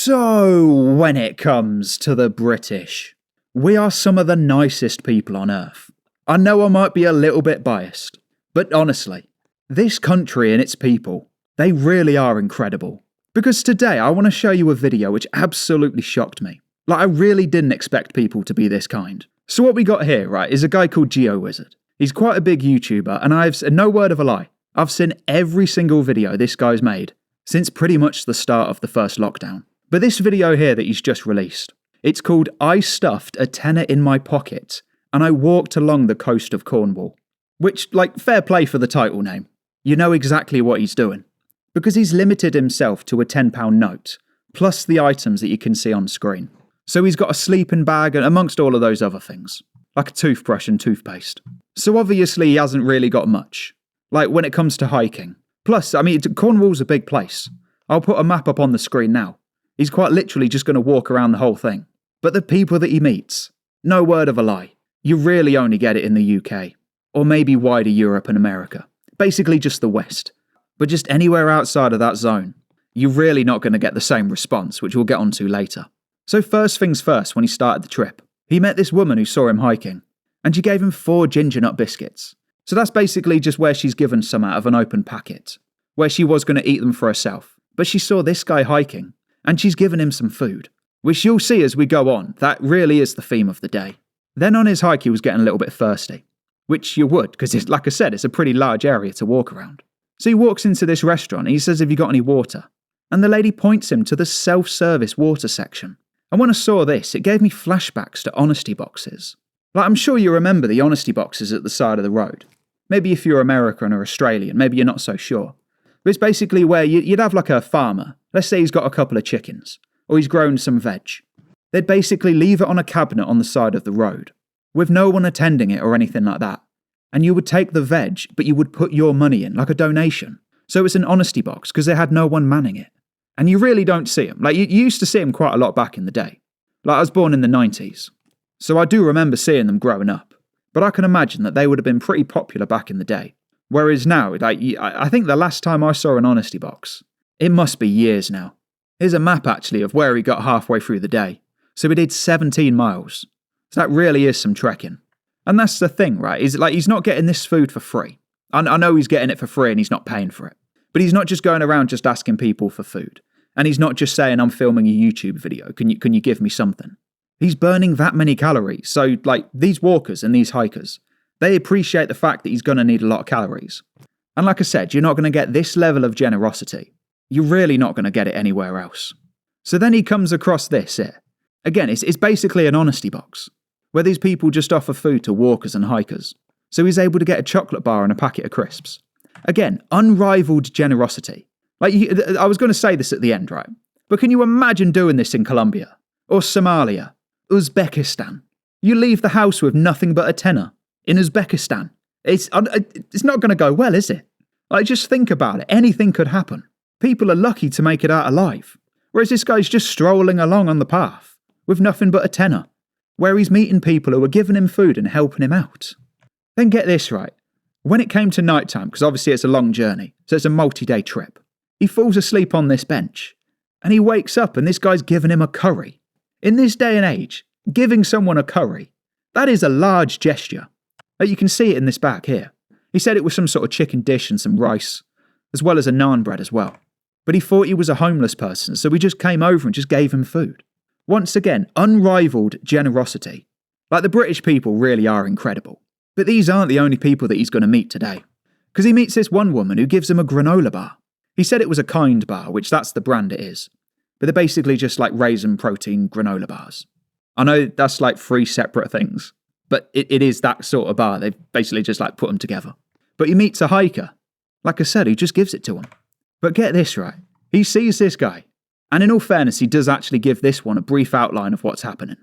So, when it comes to the British, we are some of the nicest people on earth. I know I might be a little bit biased, but honestly, this country and its people, they really are incredible. Because today I want to show you a video which absolutely shocked me. Like, I really didn't expect people to be this kind. So what we got here, right, is a guy called GeoWizard. He's quite a big YouTuber, and I've said no word of a lie. I've seen every single video this guy's made since pretty much the start of the first lockdown. But this video here that he's just released, it's called I Stuffed a Tenner in My Pocket and I Walked Along the Coast of Cornwall. Which, like, fair play for the title name. You know exactly what he's doing. Because he's limited himself to a £10 note, plus the items that you can see on screen. So he's got a sleeping bag and amongst all of those other things. Like a toothbrush and toothpaste. So obviously he hasn't really got much. Like when it comes to hiking. Plus, I mean, Cornwall's a big place. I'll put a map up on the screen now. He's quite literally just going to walk around the whole thing. But the people that he meets, no word of a lie, you really only get it in the UK. Or maybe wider Europe and America. Basically just the West. But just anywhere outside of that zone, you're really not going to get the same response, which we'll get onto later. So first things first, when he started the trip, he met this woman who saw him hiking, and she gave him 4 ginger nut biscuits. So that's basically just where she's given some out of an open packet, where she was going to eat them for herself. But she saw this guy hiking, and she's given him some food, which you'll see as we go on, that really is the theme of the day. Then on his hike he was getting a little bit thirsty, which you would, because like I said, it's a pretty large area to walk around. So he walks into this restaurant and he says, "Have you got any water?" And the lady points him to the self-service water section. And when I saw this, it gave me flashbacks to honesty boxes. Like, I'm sure you remember the honesty boxes at the side of the road. Maybe if you're American or Australian, maybe you're not so sure. But it's basically where you'd have like a farmer. Let's say he's got a couple of chickens, or he's grown some veg. They'd basically leave it on a cabinet on the side of the road, with no one attending it or anything like that. And you would take the veg, but you would put your money in, like a donation. So it's an honesty box, because they had no one manning it. And you really don't see them. Like, you used to see them quite a lot back in the day. Like, I was born in the 90s. So I do remember seeing them growing up. But I can imagine that they would have been pretty popular back in the day. Whereas now, like, I think the last time I saw an honesty box, it must be years now. Here's a map, actually, of where he got halfway through the day. So he did 17 miles. So that really is some trekking. And that's the thing, right? He's not getting this food for free. I know he's getting it for free and he's not paying for it. But he's not just going around just asking people for food. And he's not just saying, "I'm filming a YouTube video. Can you give me something?" He's burning that many calories. So, like, these walkers and these hikers, they appreciate the fact that he's going to need a lot of calories. And like I said, you're not going to get this level of generosity. You're really not going to get it anywhere else. So then he comes across this here. Again, it's basically an honesty box, where these people just offer food to walkers and hikers. So he's able to get a chocolate bar and a packet of crisps. Again, unrivaled generosity. Like, I was going to say this at the end, right? But can you imagine doing this in Colombia? Or Somalia? Uzbekistan? You leave the house with nothing but a tenner. In Uzbekistan. It's not going to go well, is it? Like, just think about it. Anything could happen. People are lucky to make it out alive. Whereas this guy's just strolling along on the path, with nothing but a tenner. Where he's meeting people who are giving him food and helping him out. Then get this right. When it came to night time, because obviously it's a long journey, so it's a multi-day trip, he falls asleep on this bench. And he wakes up and this guy's giving him a curry. In this day and age, giving someone a curry, that is a large gesture. Like, you can see it in this bag here. He said it was some sort of chicken dish and some rice, as well as a naan bread as well. But he thought he was a homeless person, so we just came over and just gave him food. Once again, unrivaled generosity. Like, the British people really are incredible. But these aren't the only people that he's going to meet today. Because he meets this one woman who gives him a granola bar. He said it was a Kind bar, which that's the brand it is. But they're basically just like raisin protein granola bars. I know that's like 3 separate things. But it is that sort of bar. They've basically just like put them together. But he meets a hiker. Like I said, who just gives it to him. But get this right. He sees this guy. And in all fairness, he does actually give this one a brief outline of what's happening.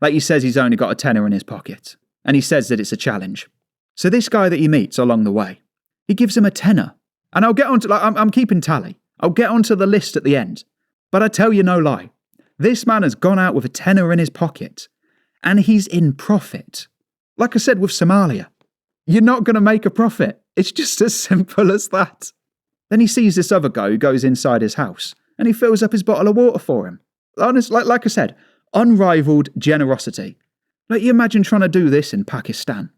Like, he says he's only got a tenner in his pocket. And he says that it's a challenge. So this guy that he meets along the way, he gives him a tenner. And I'll get onto, like, I'm keeping tally. I'll get onto the list at the end. But I tell you no lie. This man has gone out with a tenner in his pocket. And he's in profit. Like I said with Somalia. You're not going to make a profit. It's just as simple as that. Then he sees this other guy who goes inside his house. And he fills up his bottle of water for him. Honest, like I said, unrivaled generosity. Like, you imagine trying to do this in Pakistan,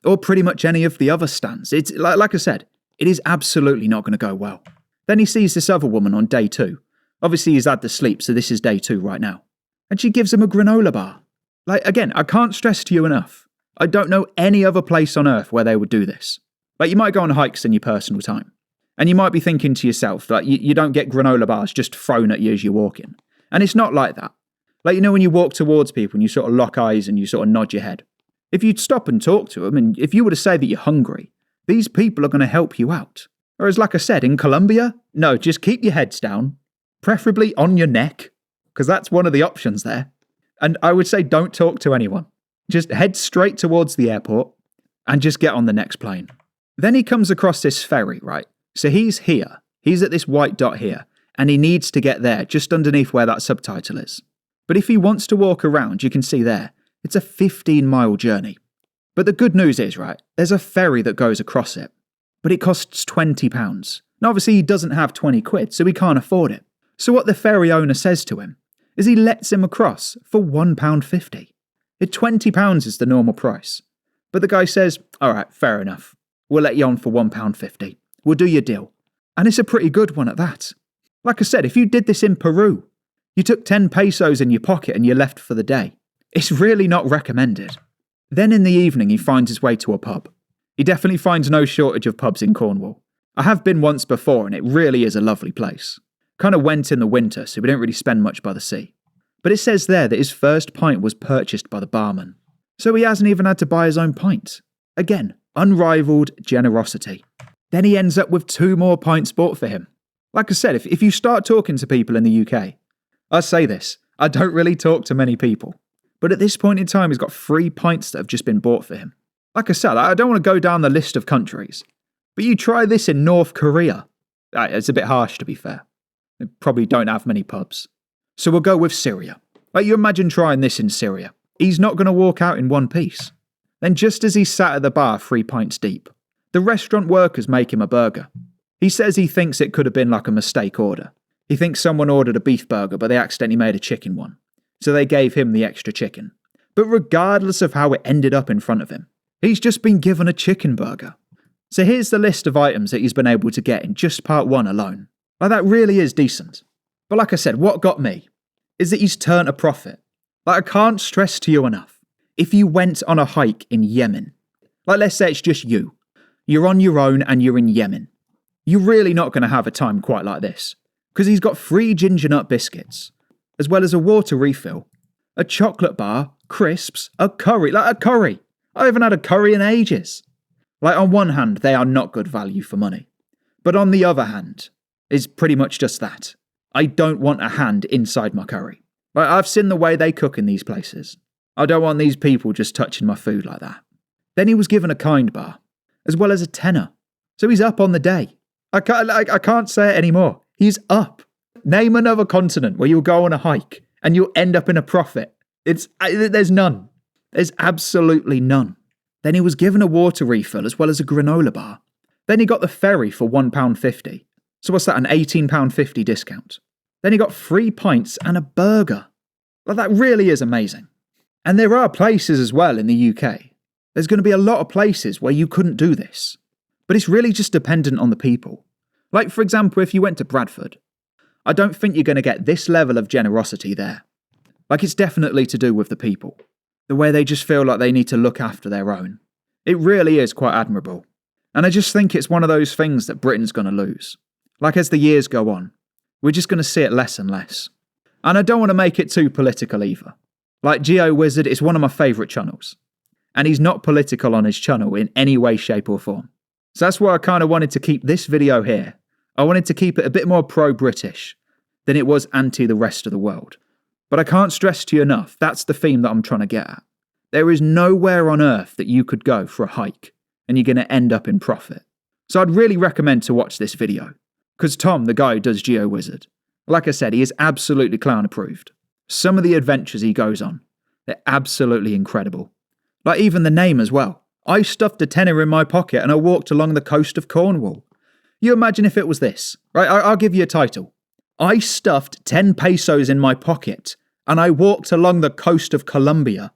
or pretty much any of the other stands. It's like I said, it is absolutely not going to go well. Then he sees this other woman on day 2. Obviously, he's had the sleep, so this is day 2 right now. And she gives him a granola bar. Like, again, I can't stress to you enough. I don't know any other place on earth where they would do this. Like, you might go on hikes in your personal time, and you might be thinking to yourself that you don't get granola bars just thrown at you as you're walking. And it's not like that. Like, you know, when you walk towards people and you sort of lock eyes and you sort of nod your head. If you'd stop and talk to them, and if you were to say that you're hungry, these people are going to help you out. Whereas, like I said, in Colombia, no, just keep your heads down, preferably on your neck, because that's one of the options there. And I would say don't talk to anyone. Just head straight towards the airport and just get on the next plane. Then he comes across this ferry, right? So he's here. He's at this white dot here, and he needs to get there just underneath where that subtitle is. But if he wants to walk around, you can see there, it's a 15-mile journey. But the good news is, right, there's a ferry that goes across it. But it costs £20. Now, obviously, he doesn't have 20 quid, so he can't afford it. So what the ferry owner says to him is he lets him across for £1.50. £20 is the normal price. But the guy says, all right, fair enough. We'll let you on for £1.50. We'll do your deal. And it's a pretty good one at that. Like I said, if you did this in Peru, you took 10 pesos in your pocket and you left for the day. It's really not recommended. Then in the evening, he finds his way to a pub. He definitely finds no shortage of pubs in Cornwall. I have been once before and it really is a lovely place. Kind of went in the winter, so we don't really spend much by the sea. But it says there that his first pint was purchased by the barman. So he hasn't even had to buy his own pint. Again, unrivaled generosity. Then he ends up with 2 more pints bought for him. Like I said, if you start talking to people in the UK, I say this, I don't really talk to many people. But at this point in time, he's got 3 pints that have just been bought for him. Like I said, I don't want to go down the list of countries. But you try this in North Korea. It's a bit harsh, to be fair. They probably don't have many pubs. So we'll go with Syria. Like, you imagine trying this in Syria. He's not going to walk out in one piece. Then just as he's sat at the bar 3 pints deep, the restaurant workers make him a burger. He says he thinks it could have been like a mistake order. He thinks someone ordered a beef burger, but they accidentally made a chicken one. So they gave him the extra chicken. But regardless of how it ended up in front of him, he's just been given a chicken burger. So here's the list of items that he's been able to get in just part 1 alone. Like, that really is decent. But like I said, what got me is that he's turned a profit. Like, I can't stress to you enough. If you went on a hike in Yemen, like let's say it's just you, you're on your own and you're in Yemen, you're really not going to have a time quite like this. Because he's got 3 ginger nut biscuits, as well as a water refill, a chocolate bar, crisps, a curry. Like, a curry. I haven't had a curry in ages. Like, on one hand, they are not good value for money. But on the other hand, it's pretty much just that. I don't want a hand inside my curry. Like, I've seen the way they cook in these places. I don't want these people just touching my food like that. Then he was given a kind bar, as well as a tenner. So he's up on the day. I can't say it anymore. He's up. Name another continent where you'll go on a hike and you'll end up in a profit. There's none. There's absolutely none. Then he was given a water refill as well as a granola bar. Then he got the ferry for £1.50. So what's that, an £18.50 discount? Then he got 3 pints and a burger. Well, that really is amazing. And there are places as well in the UK. There's going to be a lot of places where you couldn't do this. But it's really just dependent on the people. Like, for example, if you went to Bradford, I don't think you're going to get this level of generosity there. Like, it's definitely to do with the people. The way they just feel like they need to look after their own. It really is quite admirable. And I just think it's one of those things that Britain's going to lose. Like, as the years go on, we're just going to see it less and less. And I don't want to make it too political either. Like, GeoWizard is one of my favourite channels. And he's not political on his channel in any way, shape or form. So that's why I kind of wanted to keep this video here. I wanted to keep it a bit more pro-British than it was anti the rest of the world. But I can't stress to you enough, that's the theme that I'm trying to get at. There is nowhere on earth that you could go for a hike and you're going to end up in profit. So I'd really recommend to watch this video. Because Tom, the guy who does GeoWizard, like I said, he is absolutely clown approved. Some of the adventures he goes on, they're absolutely incredible. Like, even the name as well. I stuffed a tenner in my pocket and I walked along the coast of Cornwall. You imagine if it was this, right? I'll give you a title. I stuffed 10 pesos in my pocket and I walked along the coast of Colombia.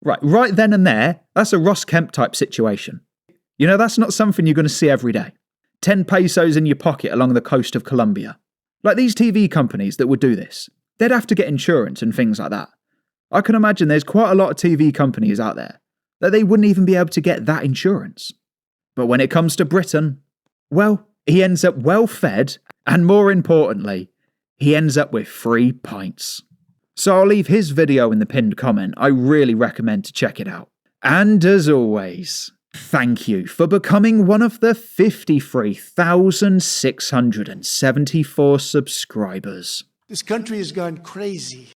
Right then and there, that's a Ross Kemp type situation. You know, that's not something you're going to see every day. 10 pesos in your pocket along the coast of Colombia. Like these TV companies that would do this, they'd have to get insurance and things like that. I can imagine there's quite a lot of TV companies out there that they wouldn't even be able to get that insurance. But when it comes to Britain, well, he ends up well fed, and more importantly, he ends up with 3 pints. So I'll leave his video in the pinned comment. I really recommend to check it out. And as always, thank you for becoming one of the 53,674 subscribers. This country has gone crazy.